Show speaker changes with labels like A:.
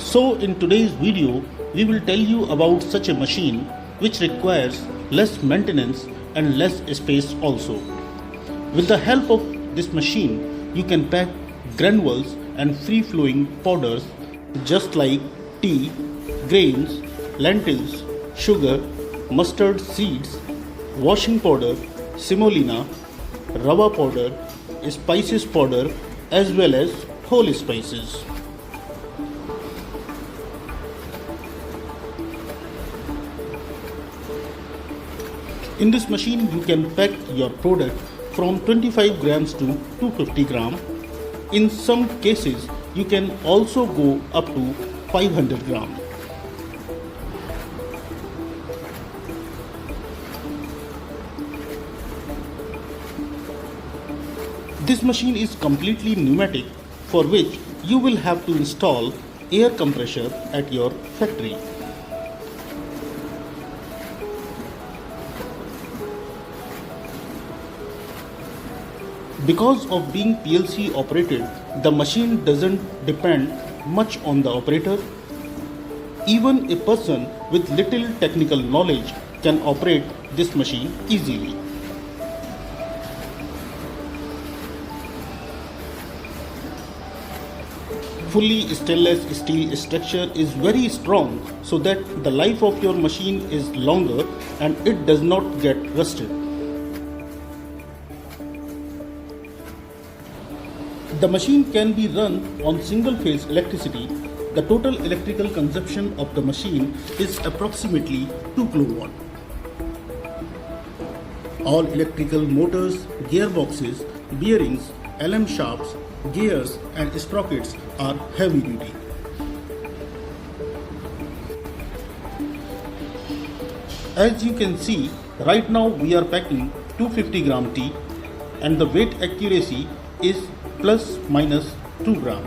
A: So in today's video, we will tell you about such a machine which requires less maintenance and less space also. With the help of this machine, you can pack granules and free-flowing powders just like tea, grains, lentils, sugar, mustard seeds, washing powder, semolina, rava powder, spices powder as well as whole spices. In this machine you can pack your product from 25 grams to 250 gram. In some cases you can also go up to 500 gram. This machine is completely pneumatic, for which you will have to install air compressor at your factory. Because of being PLC operated, the machine doesn't depend much on the operator. Even a person with little technical knowledge can operate this machine easily. Fully stainless steel structure is very strong so that the life of your machine is longer and it does not get rusted. The machine can be run on single phase electricity. The total electrical consumption of the machine is approximately 2 kW. All electrical motors, gearboxes, bearings, Allen shafts, gears and sprockets are heavy duty. As you can see, right now we are packing 250 gram tea and the weight accuracy is plus minus 2 gram.